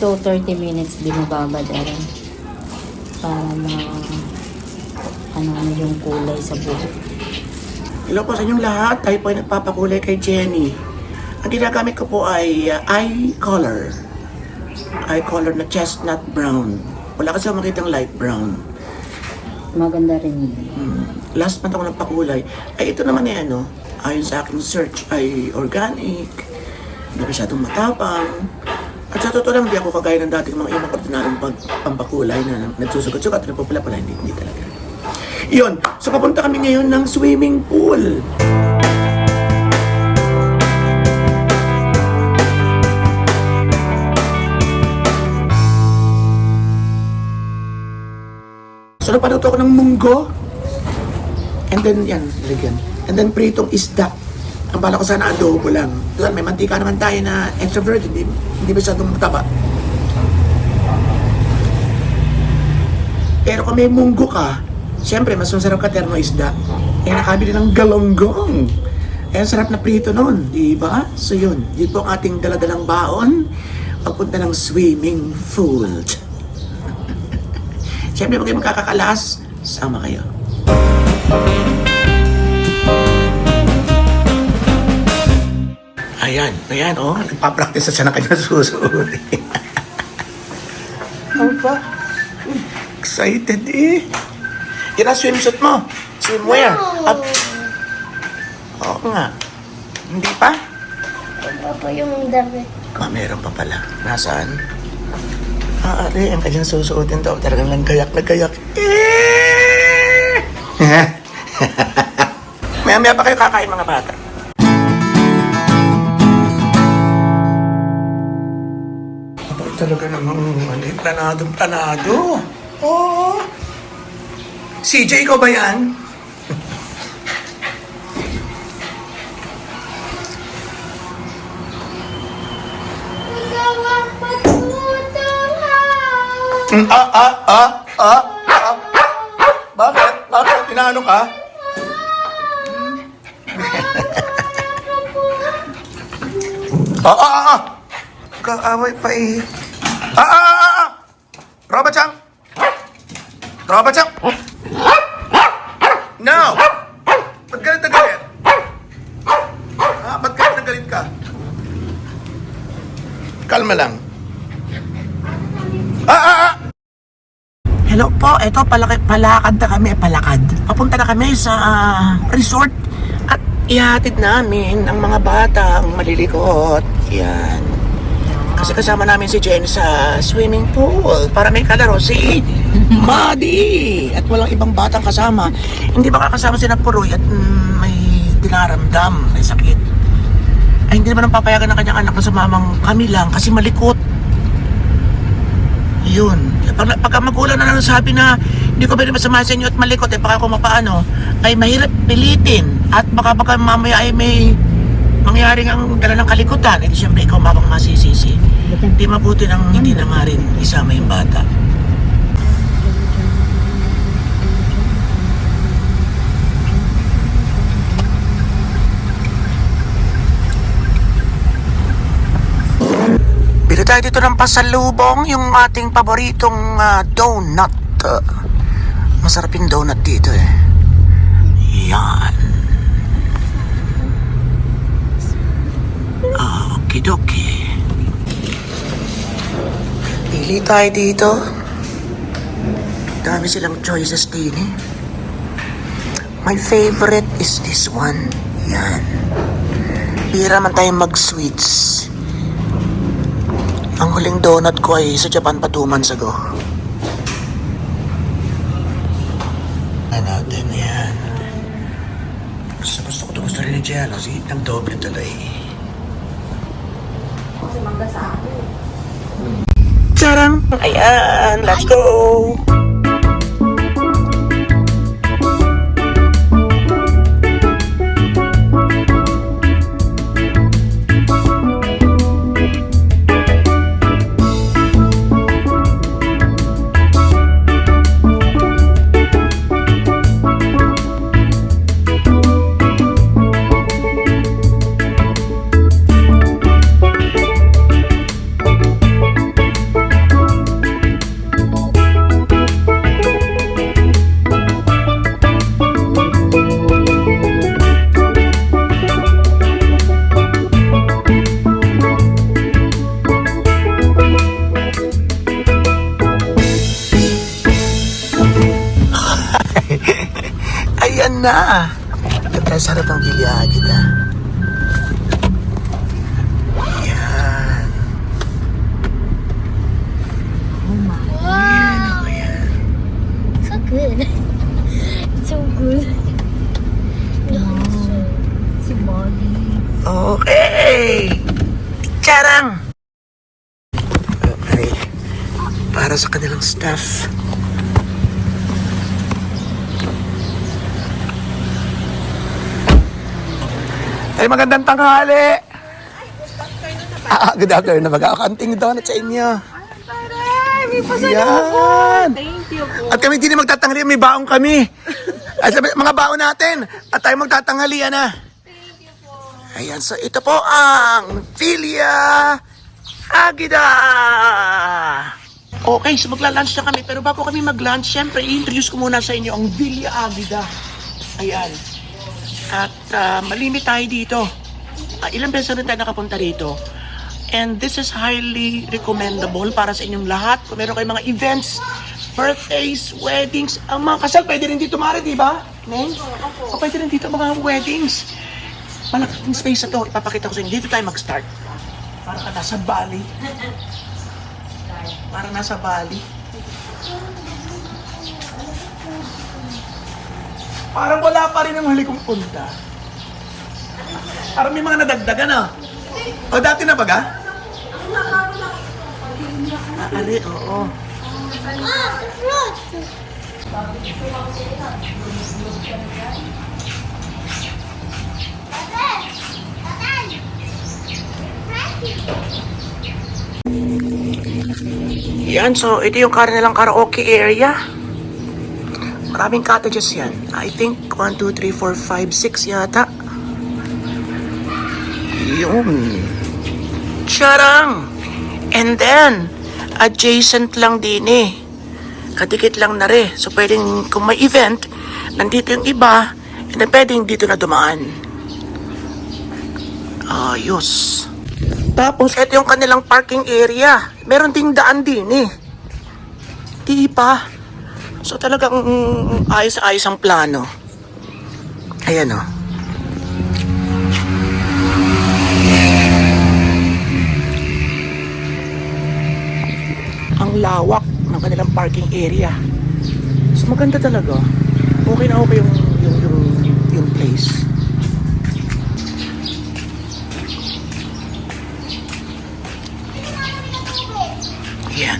to 30 minutes binababad rin. Para ano yung kulay sa buhok. Hello po sa inyong lahat. Tayo po ay nagpapakulay kay Jenny. Ang ginagamit ko po ay eye color. Eye color na chestnut brown. Wala kasi ako makitang light brown. Maganda rin yun. Last month ako nagpakulay. Ay ito naman ay ano, ayon sa aking search ay organic. Hindi masyadong matapang. At sa totoo lang, hindi ako kagaya ng dating mga ibang ordinaryong pampakulay na nagsusugat-sugat at nagpupula-pula. Hindi talaga. Yun. So papunta kami ngayon ng swimming pool. So napaluto ako ng munggo. And then yan, lagyan. And then pritong isda. Ang bala ko sana adobo lang. Doon, may mantika naman tayo na extra virgin. Hindi masyadong mataba. Pero kung may munggo ka, siyempre, mas masarap ka terno isda. Eh, nakabili ng galonggong. Eh, ang sarap na prito nun, di ba? So yun, yun po ang ating daladalang baon pagpunta ng swimming pool. Siyempre, pag kayo magkakakalas, sama kayo. Ayan, oh. Nagpa-practice na siya ng kanyang susunod. Ano ba? Excited eh. Yan ang swimsuit mo. Swimwear. Up. Oo nga. Hindi pa? Wala pa yung damit. Meron pa pala. Nasaan? Ari, ang kanyang susuotin daw. Talagang naggayak. Maya-maya pa kayo kakain mga bata. Talaga namang planado. Oo. CJ, ikaw ba yan? Bakit? Bakit? Inaano ka? Kaaway pa eh. Robot-chan! No! Ba't galit na galit? Ba't galit na galit ka? Kalma lang. Hello po, eto palakad na kami, Papunta na kami sa resort at ihatid namin ang mga batang malilikot. Yan. Kasi kasama namin si Jen sa swimming pool para may kalaro si Maddie at walang ibang batang kasama. Hindi ba kakasama si Napuroy at may dinaramdam, may sakit. Ay hindi naman ang papayagan ng kanyang anak na sumamang kami lang kasi malikot. Yun. Pagka magulang na lang sabi na hindi ko pwede masama sa inyo at malikot, baka kung mapaano, ay mahirap pilitin. At baka mamaya ay may mangyaring ang dala ng kalikutan. Ito siyempre ikaw mabang masisisi. Hindi mabuti nang hindi na nga rin isama yung bata. Bili tayo dito ng pasalubong, yung ating paboritong donut. Masarap yung donut dito eh. Yan. Okidoki. Pili tayo dito. Dami silang choices din eh. My favorite is this one. Yan. Bira man tayo mag-sweets. Ang huling donut ko ay sa Japan pa 2 months ago. Natin yan. Gusto rin ni Jello. Nag-doble tuloy. Charang! Ayan! Let's go! na. Ito, sarap ang Villa Águila. Yan. Wow! So good. So good. Si Bobby. Okay. Charang. Okay. Para sa kanilang staff. Ay, magandang tanghali. Good afternoon na mag-akanting donut sa inyo. Yan. Thank you po. At kami hindi na magtatanghali, may baong kami. At mga baon natin. At tayo magtatanghalian na. Ayan, so ito po ang Villa Águila. Okay, so magla-lunch na kami. Pero bago kami mag-lunch, syempre, i-introduce ko muna sa inyo ang Villa Águila. Ayan. At malimit tayo dito. Ilang beses na rin tayo nakapunta dito. And this is highly recommendable para sa inyong lahat. Kung meron kayong mga events, birthdays, weddings, ang mga kasal, pwede rin dito mare, di ba? Neng? O pwede rin dito mga weddings. Malaking space na to, ipapakita ko sa inyo. Dito tayo mag-start. Para ka nasa Bali. Para nasa Bali. Parang wala pa rin ang huli kong punta. Parang may mga nadagdagan ah. O dati na baga? Ari, oo. Ah, the fruit! Yan, so ito yung kanilang karaoke area. Maraming cottages yan. I think 1, 2, 3, 4, 5, 6 yata. Yun. Charang! And then, adjacent lang din eh. Kadikit lang na rin. So pwedeng kung may event, nandito yung iba, and then pwedeng dito na dumaan. Ayos. Tapos, ito yung kanilang parking area. Meron ding daan din eh. Di ba? So talagang ayos-ayos ang plano. Ayan o. Ang lawak ng kanilang parking area. So maganda talaga. Okay na okay yung place. Ayan.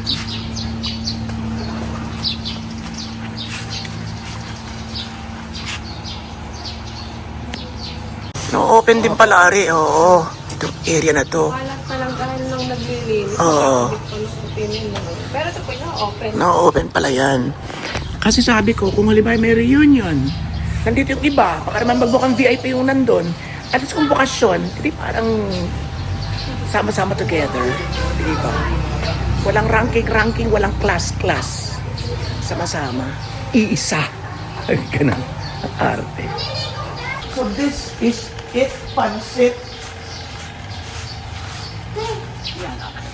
No, open din pala, Ari. Oo. Itong area na to. Alam ka lang dahil nang naglilinis. Oo. Pero ito po na-open. No-open pala yan. Kasi sabi ko, kung halimbawa may reunion, nandito yung iba, baka naman magbukang VIP yung nandun. At least kung bukasyon, hindi parang sama-sama together. Di ba? Walang ranking-ranking, walang class-class. Sama-sama. Iisa. Ganun. Ang arte. So this is it, pansit. Yan, okay.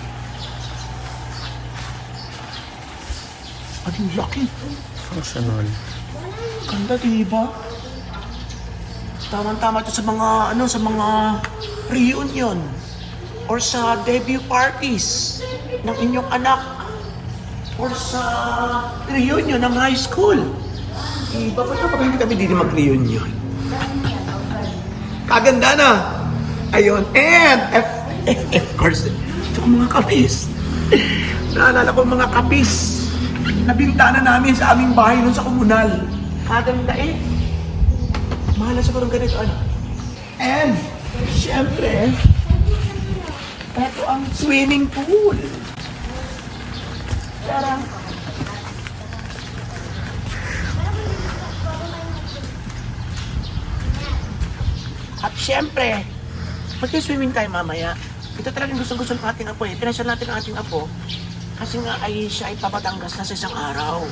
Ang laki. Functional. Ganda, diba? Tama-tama ito sa mga, sa mga reunion or sa debut parties ng inyong anak or sa reunion ng high school. Diba? Ba't hindi kami dito mag-reunion? Kaganda na! Ayun. And, of course, ito kong mga kapis. Naalala ko mga kapis na bintana namin sa aming bahay nun sa komunal. Kaganda eh. Mahal na siguro ganito, ano? And, syempre, ito ang swimming pool. Tara. At syempre, mag-swimming tayo mamaya. Ito talagang gusto-gusto ng ating apo eh. Pinasyal natin ang ating apo. Kasi nga ay siya ay papatangas na sa isang araw.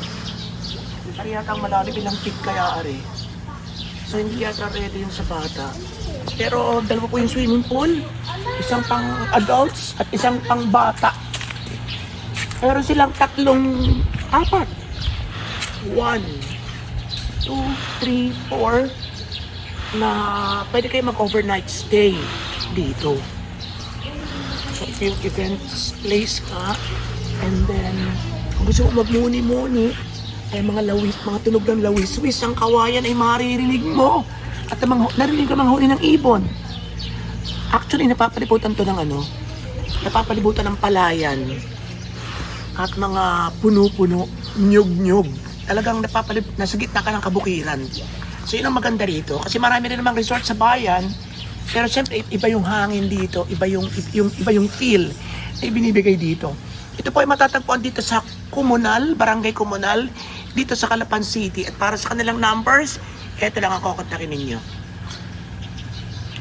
Ari yata ang malalim ilang feet kaya ari. So hindi yata ready yung sa bata. Pero dalawa po yung swimming pool. Isang pang adults at isang pang bata. Pero silang apat. 1, 2, 3, 4 na pwede kayo mag-overnight stay dito. So if yung events place ka, and then kung gusto mo magmuni-muni, ay mga lawis, mga tunog ng lawis-wis, ang kawayan ay maririnig mo. At narinig ka mga huli ng ibon. Actually, napapalibutan to ng napapalibutan ng palayan at mga puno-puno, nyug-nyug. Talagang nasa gitna ka ng kabukiran. So yun ang maganda rito. Kasi marami rin namang resort sa bayan. Pero siyempre, iba yung hangin dito, iba yung feel na ibinibigay dito. Ito po ay matatagpuan dito sa Comunal, Barangay Comunal, dito sa Calapan City. At para sa kanilang numbers, eto lang ang kukontakin ninyo.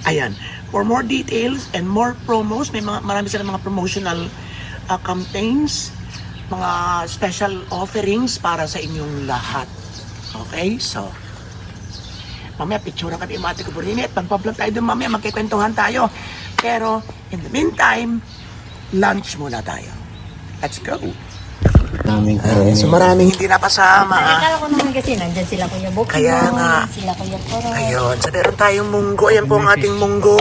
Ayan. For more details and more promos, marami silang mga promotional campaigns, mga special offerings para sa inyong lahat. Okay? So, mamaya picture kami yung Ate Kuburini at magpa-vlog tayo doon mamaya, magkikwentuhan tayo. Pero, in the meantime, lunch muna tayo. Let's go! So maraming hindi napasama. Akala ko naman kasi nandyan sila Kuya Bok. Kaya nga. Sila Kuya Poro. Ayun, so meron tayong munggo. Ayan po ang ating munggo.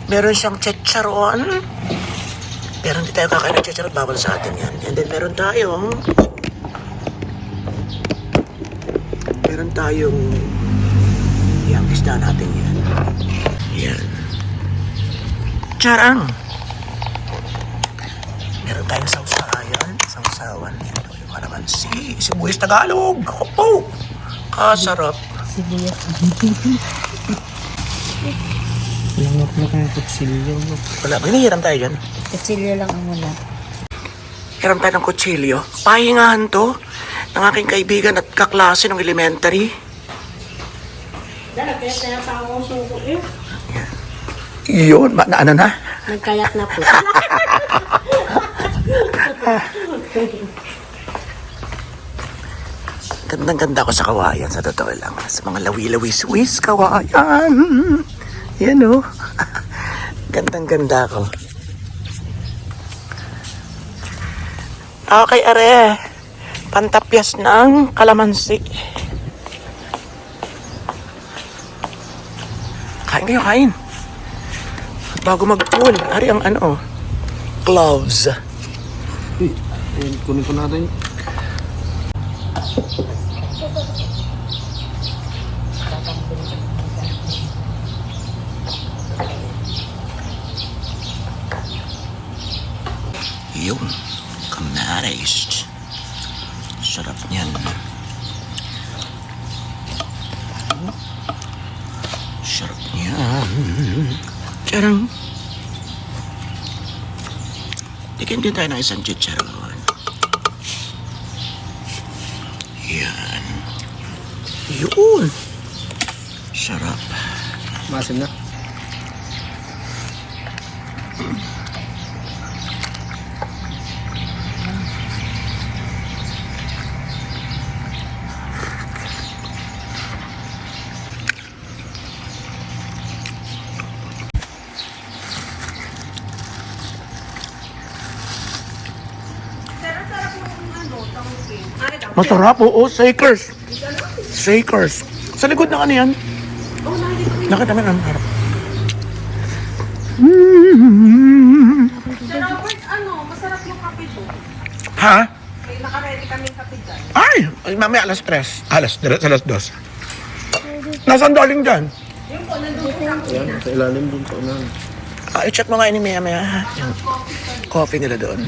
Meron siyang chicharon. Pero hindi tayo kakain ng chicharon. Bawal sa atin yan. And then meron tayong yung isda natin yan. Yan. Charang. Meron tayong sausayan. Sausawan. Yan po yung kalamansi. Sibuyas Tagalog. Oh, kasarap. Sibuyas. Langok na kaya kutsilyo. Wala, hinihiram tayo dyan. Kutsilyo lang ang wala. Hiram tayo ng kutsilyo. Pahingahan to ng aking kaibigan at kaklase ng elementary. Yun, ano na? Nagkayak na po. Gandang-ganda ko sa kawayan, sa totoo lang. Sa mga lawi-lawis-wis kawayan. Yan o. Gandang-ganda ko. Okay, are. Pantapyas ng kalamansi. Kain kayo, kain. Bago mag-pool, ari ang gloves. Kunin ko natin. Yun, kamaris. Sarap niyan. Sarap niyan. Charang. Tikin din tayo ng isang chicharon. Yan. Yun. Sarap. Masim na. Masarap, oo. Shakers. Shakers. Sa likod ng ano yan? Nakita mo ang harap. Sir Robert, masarap yung kape to. Ha? May naka-ready kaming kape dyan. Ay, mamaya alas 3. Alas 2. Nasaan daling dyan? Yung po, nandun po sa Yan, sa ilalim dun sa unahan. I-check mo nga ini maya-maya. Ha? Yung coffee nila doon.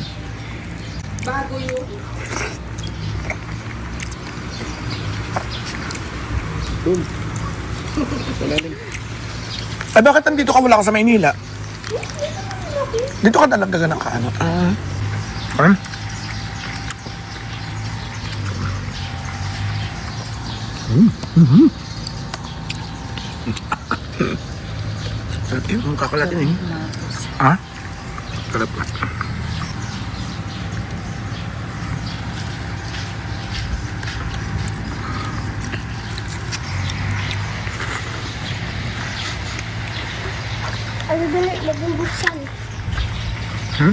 bago yun. Dun. Sa ilalim. Ay, bakit nandito ka? Wala ka sa Maynila? Dito ka talaga ganang ka, ano? Sarap yun, ang kakalatin eh. Ha? Sarap na. Ano dali, magbubuksan. Hmm?